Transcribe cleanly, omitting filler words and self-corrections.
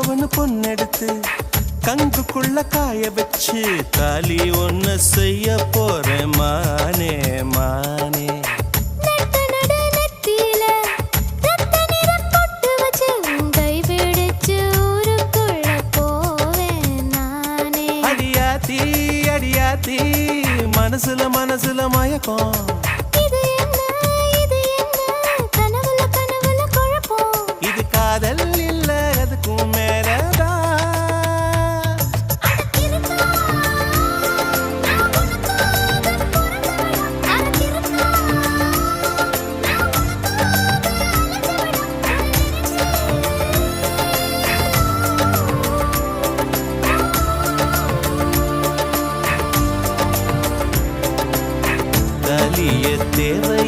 பவனு பொண்ணெடுத்து கங்குக்குள்ள காய வச்சு தாலி ஒன்னு செய்ய போறேன் மானே மானே. அடியாத்தி அடியாத்தி மனசுல மனசுல மயக்கம். இது காதல் இல்ல அதுக்கும் மேலதான். தாலிய தேவை